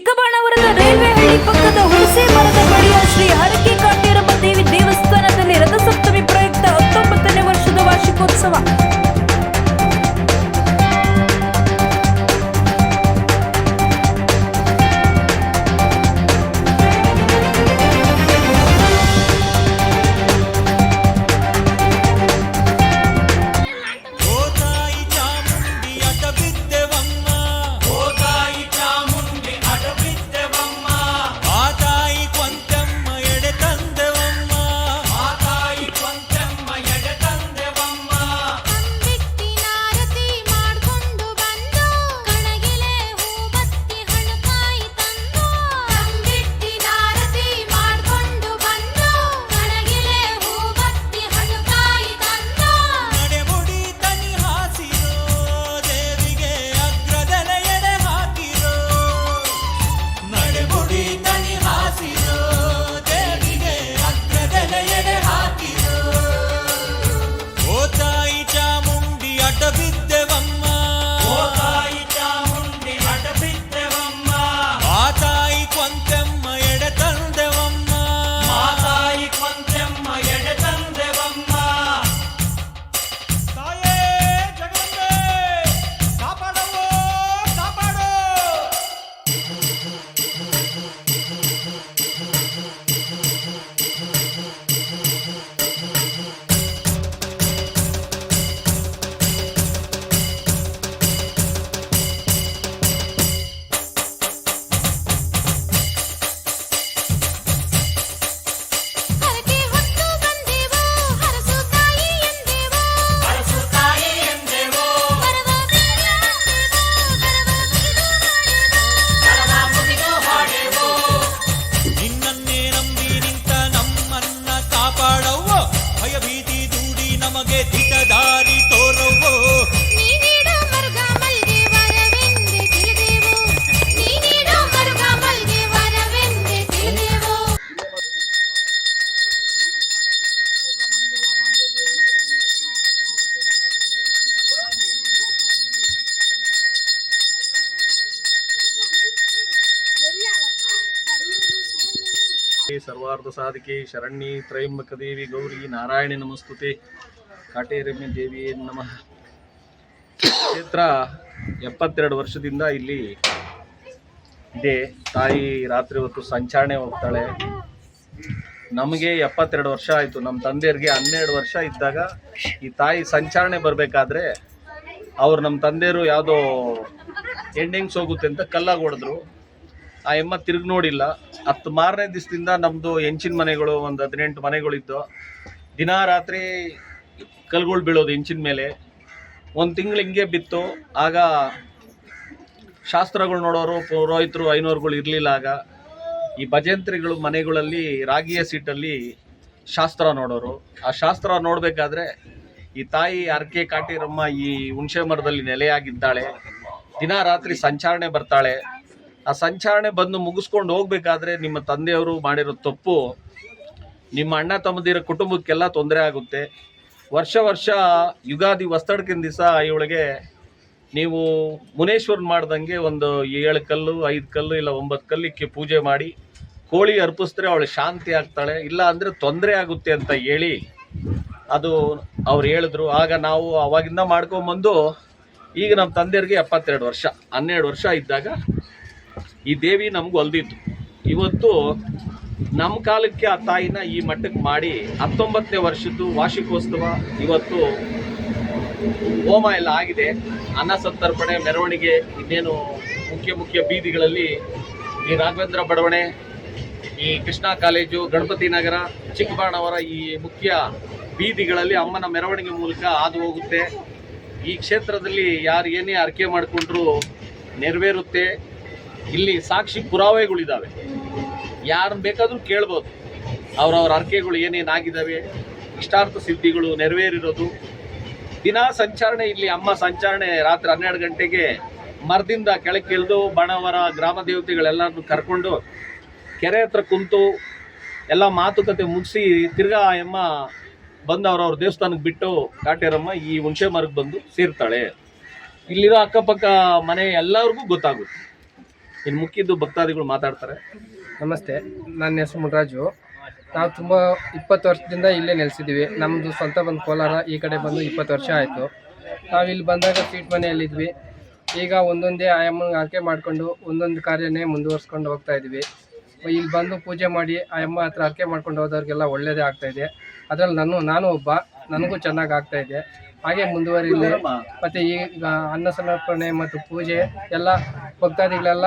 ಚಿಕ್ಕಬಾಣಾವರದ railway ಹಳ್ಳಿ ಪಕ್ಕದ ಹುಣಸೆ ಮರದ ಬಳಿಯ ಶ್ರೀ ಹರಕೆ ಕಾಟೇರಮ್ಮ ದೇವಿ ದೇವಸ್ಥಾನದಲ್ಲಿ ರಥಸಪ್ತಮಿ ಪ್ರಯುಕ್ತ 19ನೇ ವರ್ಷದ ವಾರ್ಷಿಕೋತ್ಸವ. ಸರ್ವಾರ್ಥ ಸಾಧಿಕೆ ಶರಣ್ಯ ತ್ರಯಂಬಕ ದೇವಿ ಗೌರಿ ನಾರಾಯಣಿ ನಮಸ್ತುತೆ ಕಾಟೇರಮ್ಮ ದೇವಿ ನಮಃ. ಕ್ಷೇತ್ರ 72 ವರ್ಷದಿಂದ ಇಲ್ಲಿ ಇದೆ. ತಾಯಿ ರಾತ್ರಿ ಹೊತ್ತು ಸಂಚಾರಣೆ ಹೋಗ್ತಾಳೆ. ನಮಗೆ 72 ವರ್ಷ ಆಯಿತು. ನಮ್ಮ ತಂದೆಯರಿಗೆ 12 ವರ್ಷ ಇದ್ದಾಗ ಈ ತಾಯಿ ಸಂಚಾರಣೆ ಬರಬೇಕಾದ್ರೆ ಅವ್ರು ನಮ್ಮ ತಂದೆಯರು ಯಾವುದೋ ಎಂಡಿಂಗ್ಸ್ ಹೋಗುತ್ತೆ ಅಂತ ಕಲ್ಲಾಗಿ ಹೊಡೆದ್ರು. ಆ ಎಮ್ಮ ತಿರುಗಿ ನೋಡಿಲ್ಲ. 10 ಮಾರನೇ ದಿವಸದಿಂದ ನಮ್ಮದು ಹೆಂಚಿನ ಮನೆಗಳು ಒಂದು 18 ಮನೆಗಳಿದ್ದು ದಿನ ರಾತ್ರಿ ಕಲ್ಗಳು ಬೀಳೋದು ಹೆಂಚಿನ ಮೇಲೆ. 1 ತಿಂಗಳು ಹಿಂಗೆ ಬಿತ್ತು. ಆಗ ಶಾಸ್ತ್ರಗಳು ನೋಡೋರು ಪುರೋಹಿತರು ಐನೋರುಗಳು ಇರಲಿಲ್ಲ. ಆಗ ಈ ಭಜಂತ್ರಿಗಳು ಮನೆಗಳಲ್ಲಿ ರಾಗಿಯ ಸೀಟಲ್ಲಿ ಶಾಸ್ತ್ರ ನೋಡೋರು. ಆ ಶಾಸ್ತ್ರ ನೋಡಬೇಕಾದ್ರೆ ಈ ತಾಯಿ ಹರಕೆ ಕಾಟೇರಮ್ಮ ಈ ಹುಣಸೆ ಮರದಲ್ಲಿ ನೆಲೆಯಾಗಿದ್ದಾಳೆ. ದಿನ ರಾತ್ರಿ ಸಂಚಾರಣೆ ಬರ್ತಾಳೆ. ಆ ಸಂಚಾರಣೆ ಬಂದು ಮುಗಿಸ್ಕೊಂಡು ಹೋಗ್ಬೇಕಾದ್ರೆ ನಿಮ್ಮ ತಂದೆಯವರು ಮಾಡಿರೋ ತಪ್ಪು ನಿಮ್ಮ ಅಣ್ಣ ತಮ್ಮದಿರ ಕುಟುಂಬಕ್ಕೆಲ್ಲ ತೊಂದರೆ ಆಗುತ್ತೆ. ವರ್ಷ ಯುಗಾದಿ ವಸ್ತಡ್ಕಿನ ದಿವಸ ಇವಳಿಗೆ ನೀವು ಮುನೇಶ್ವರನ್ ಮಾಡ್ದಂಗೆ ಒಂದು 7 ಕಲ್ಲು 5 ಕಲ್ಲು ಇಲ್ಲ 9 ಕಲ್ಲಿಕ್ಕೆ ಪೂಜೆ ಮಾಡಿ ಕೋಳಿ ಅರ್ಪಿಸಿದ್ರೆ ಅವಳು ಶಾಂತಿ ಆಗ್ತಾಳೆ, ಇಲ್ಲ ಅಂದರೆ ತೊಂದರೆ ಆಗುತ್ತೆ ಅಂತ ಹೇಳಿ ಅದು ಅವ್ರು ಹೇಳಿದ್ರು. ಆಗ ನಾವು ಅವಾಗಿಂದ ಮಾಡ್ಕೊಂಬಂದು ಈಗ ನಮ್ಮ ತಂದೆಯರಿಗೆ 72 ವರ್ಷ 12 ವರ್ಷ ಇದ್ದಾಗ ಈ ದೇವಿ ನಮ್ಗೆ ಒಲ್ದಿತ್ತು. ಇವತ್ತು ನಮ್ಮ ಕಾಲಕ್ಕೆ ಆ ತಾಯಿನ ಈ ಮಟ್ಟಕ್ಕೆ ಮಾಡಿ 19ನೇ ವರ್ಷದ್ದು ವಾರ್ಷಿಕೋತ್ಸವ. ಇವತ್ತು ಹೋಮ ಎಲ್ಲ ಆಗಿದೆ. ಅನ್ನ ಸಂತರ್ಪಣೆ ಮೆರವಣಿಗೆ ಇನ್ನೇನು ಮುಖ್ಯ ಬೀದಿಗಳಲ್ಲಿ ಈ ರಾಘವೇಂದ್ರ ಬಡಾವಣೆ, ಈ ಕೃಷ್ಣ ಕಾಲೇಜು, ಗಣಪತಿ ನಗರ, ಚಿಕ್ಕಬಾಣಾವರ ಈ ಮುಖ್ಯ ಬೀದಿಗಳಲ್ಲಿ ಅಮ್ಮನ ಮೆರವಣಿಗೆ ಮೂಲಕ ಹಾದು ಹೋಗುತ್ತೆ. ಈ ಕ್ಷೇತ್ರದಲ್ಲಿ ಯಾರು ಏನೇ ಅರ್ಕೆ ಮಾಡಿಕೊಂಡ್ರು ನೆರವೇರುತ್ತೆ. ಇಲ್ಲಿ ಸಾಕ್ಷಿ ಪುರಾವೆಗಳಿದ್ದಾವೆ. ಯಾರನ್ನ ಬೇಕಾದರೂ ಕೇಳ್ಬೋದು. ಅವ್ರವ್ರ ಅರ್ಕೆಗಳು ಏನೇನಾಗಿದ್ದಾವೆ, ಇಷ್ಟಾರ್ಥ ಸಿದ್ಧಿಗಳು ನೆರವೇರಿರೋದು. ದಿನ ಸಂಚಾರಣೆ ಇಲ್ಲಿ ಅಮ್ಮ ಸಂಚಾರಣೆ ರಾತ್ರಿ 12 ಗಂಟೆಗೆ ಮರದಿಂದ ಕೆಳಕ್ಕೆ ಇಳಿದು ಬಾಣಾವರ ಗ್ರಾಮ ದೇವತೆಗಳೆಲ್ಲರನ್ನು ಕರ್ಕೊಂಡು ಕೆರೆ ಹತ್ರ ಕುಂತು ಎಲ್ಲ ಮಾತುಕತೆ ಮುಗಿಸಿ ತಿರ್ಗಾ ಅಮ್ಮ ಬಂದು ಅವ್ರವ್ರ ದೇವಸ್ಥಾನಕ್ಕೆ ಬಿಟ್ಟು ಕಾಟೇರಮ್ಮ ಈ ಹುಣಸೆ ಮರಕ್ಕೆ ಬಂದು ಸೇರ್ತಾಳೆ. ಇಲ್ಲಿರೋ ಅಕ್ಕಪಕ್ಕ ಮನೆ ಎಲ್ಲರಿಗೂ ಗೊತ್ತಾಗುತ್ತೆ. ಇನ್ನು ಮುಖ್ಯದ್ದು ಭಕ್ತಾದಿಗಳು ಮಾತಾಡ್ತಾರೆ. ನಮಸ್ತೆ, ನನ್ನ ಹೆಸರು ಮುನ್ರಾಜು. ನಾವು ತುಂಬ 20 ವರ್ಷದಿಂದ ಇಲ್ಲೇ ನೆಲೆಸಿದ್ದೀವಿ. ನಮ್ಮದು ಸ್ವಂತ ಬಂದು ಕೋಲಾರ, ಈ ಕಡೆ ಬಂದು 20 ವರ್ಷ ಆಯಿತು. ನಾವು ಇಲ್ಲಿ ಬಂದಾಗ ಸೀಟ್ ಮನೆಯಲ್ಲಿದ್ವಿ. ಈಗ ಒಂದೊಂದೇ ಆಯಮ್ಮನ ಆಯ್ಕೆ ಮಾಡಿಕೊಂಡು ಒಂದೊಂದು ಕಾರ್ಯನೇ ಮುಂದುವರ್ಸ್ಕೊಂಡು ಹೋಗ್ತಾ ಇದ್ವಿ. ಇಲ್ಲಿ ಬಂದು ಪೂಜೆ ಮಾಡಿ ಆಯಮ್ಮ ಹತ್ರ ಆಯ್ಕೆ ಮಾಡ್ಕೊಂಡು ಹೋದವ್ರಿಗೆಲ್ಲ ಒಳ್ಳೆಯದೇ ಆಗ್ತಾಯಿದೆ. ಅದರಲ್ಲಿ ನಾನು ಒಬ್ಬ, ನನಗೂ ಚೆನ್ನಾಗಿ ಆಗ್ತಾಯಿದೆ. ಹಾಗೆ ಮುಂದುವರಿಲಿ. ಮತ್ತು ಈಗ ಅನ್ನ ಸಮರ್ಪಣೆ ಮತ್ತು ಪೂಜೆ ಎಲ್ಲ ಭಕ್ತಾದಿಗಳೆಲ್ಲ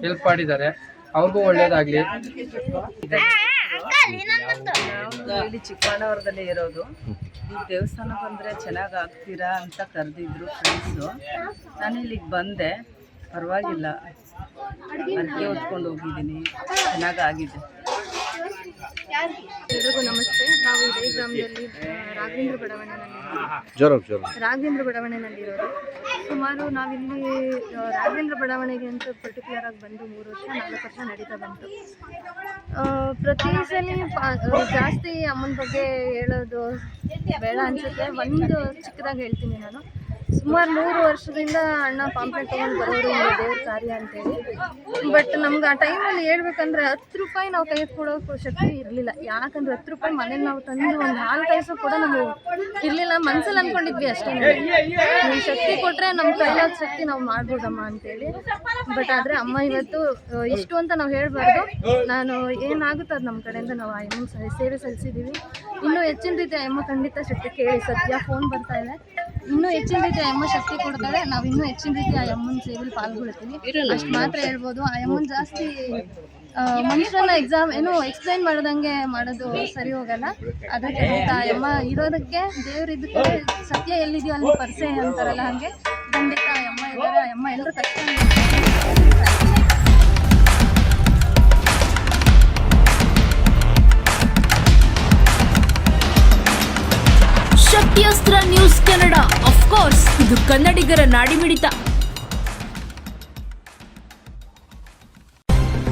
ಹೆಲ್ಪ್ ಮಾಡಿದ್ದಾರೆ. ಅವ್ರಿಗೂ ಒಳ್ಳೇದಾಗಲಿ. ನಾವು ಇಲ್ಲಿ ಚಿಕ್ಕಮಗಳೂರದಲ್ಲಿ ಇರೋದು. ಈ ದೇವಸ್ಥಾನ ಬಂದರೆ ಚೆನ್ನಾಗಿ ಆಗ್ತೀರಾ ಅಂತ ಕರೆದಿದ್ರು ಫ್ರೆಂಡ್ಸು. ನಾನು ಇಲ್ಲಿಗೆ ಬಂದೆ, ಪರವಾಗಿಲ್ಲ, ಅರ್ಕೆ ಹೊತ್ಕೊಂಡು ಹೋಗಿದ್ದೀನಿ, ಚೆನ್ನಾಗಾಗಿದೆ. ಎಲ್ರಿಗೂ ನಮಸ್ತೆ. ನಾವು ಇದೇ ಗ್ರಾಮದಲ್ಲಿ ರಾಘವೇಂದ್ರ ಬಡಾವಣೆನಲ್ಲಿರೋದು. ಸುಮಾರು ನಾವಿಲ್ಲಿ ರಾಘವೇಂದ್ರ ಬಡಾವಣೆಗೆ ಅಂತ ಪರ್ಟಿಕ್ಯುಲರ್ ಆಗಿ ಬಂದು 3 ವರ್ಷ 4 ವರ್ಷ ನಡೀತಾ ಬಂತು. ಪ್ರತಿ ಸಲ ಜಾಸ್ತಿ ಅಮ್ಮನ ಬಗ್ಗೆ ಹೇಳೋದು ಬೇಡ ಅನಿಸುತ್ತೆ. ಒಂದು ಚಿಕ್ಕದಾಗಿ ಹೇಳ್ತೀನಿ ನಾನು. ಸುಮಾರು 100 ವರ್ಷದಿಂದ ಅಣ್ಣ ಪಾಂಪ್ಲೆಟ್ ತೊಗೊಂಡು ಬರೋರು ದೇವ್ರ ಕಾರ್ಯ ಅಂತೇಳಿ. ಬಟ್ ನಮ್ಗೆ ಆ ಟೈಮಲ್ಲಿ ಹೇಳ್ಬೇಕಂದ್ರೆ 10 ರೂಪಾಯಿ ನಾವು ಕೈ ಕೊಡೋಕ್ಕೂ ಶಕ್ತಿ ಇರಲಿಲ್ಲ. ಯಾಕಂದ್ರೆ 10 ರೂಪಾಯಿ ಮನೇಲಿ ನಾವು ತಂದು ಒಂದು ಹಾಲು ಕಾಯಿಸೋ ಕೂಡ ನಾವು ಇರಲಿಲ್ಲ. ಮನ್ಸಲ್ಲಿ ಅಂದ್ಕೊಂಡಿದ್ವಿ ಅಷ್ಟೇ, ನೀವು ಶಕ್ತಿ ಕೊಟ್ಟರೆ ನಮ್ಮ ಕೈಲಾದ ಶಕ್ತಿ ನಾವು ಮಾಡ್ಬೋದಮ್ಮ ಅಂತೇಳಿ. ಬಟ್ ಆದರೆ ಅಮ್ಮ ಇವತ್ತು ಇಷ್ಟು ಅಂತ ನಾವು ಹೇಳಬಾರ್ದು. ನಾನು ಏನಾಗುತ್ತೋ ಅದು ನಮ್ಮ ಕಡೆಯಿಂದ ನಾವು ಆ ಅಮ್ಮನ ಸೇವೆ ಸಲ್ಲಿಸಿದ್ದೀವಿ. ಇನ್ನೂ ಹೆಚ್ಚಿನ ರೀತಿ ಅಮ್ಮ ಖಂಡಿತ ಶಕ್ತಿ ಕೇಳಿ. ಸದ್ಯ ಫೋನ್ ಬರ್ತಾ ಇದೆ, ಇನ್ನೂ ಹೆಚ್ಚಿನ ರೀತಿ ಅಮ್ಮ ಶಕ್ತಿ ಕೊಡ್ತಾರೆ. ನಾವು ಇನ್ನೂ ಹೆಚ್ಚಿನ ರೀತಿ ಆ ಅಮ್ಮನ ಸೇವೆಯಲ್ಲಿ ಪಾಲ್ಗೊಳ್ತೀವಿ, ಅಷ್ಟು ಮಾತ್ರ ಹೇಳ್ಬೋದು. ಆ ಅಮ್ಮನ ಜಾಸ್ತಿ ಮನುಷ್ಯರನ್ನ ಎಕ್ಸ್ಪ್ಲೈನ್ ಮಾಡ್ದಂಗೆ ಮಾಡೋದು ಸರಿ ಹೋಗಲ್ಲ. ಅದಕ್ಕೆ ಆ ಅಮ್ಮ ಇರೋದಕ್ಕೆ ದೇವ್ರಿದ್ದಕ್ಕೆ ಸತ್ಯ ಎಲ್ಲಿದೆಯೋ ಅಲ್ಲಿ ಪರಿಸೆ ಅಂತಾರಲ್ಲ, ಹಾಗೆ ಖಂಡಿತ ಆ ಅಮ್ಮ ಇದ್ದಾರೆ. ಆ ಅಮ್ಮ ಎಲ್ಲರೂ ಕಷ್ಟ ಶಕ್ತಿಯಸ್ತ್ರ ನ್ಯೂಸ್ ಕನ್ನಡ, ಆಫ್ ಕೋರ್ಸ್ ಇದು ಕನ್ನಡಿಗರ ನಾಡಿಮಿಡಿತ.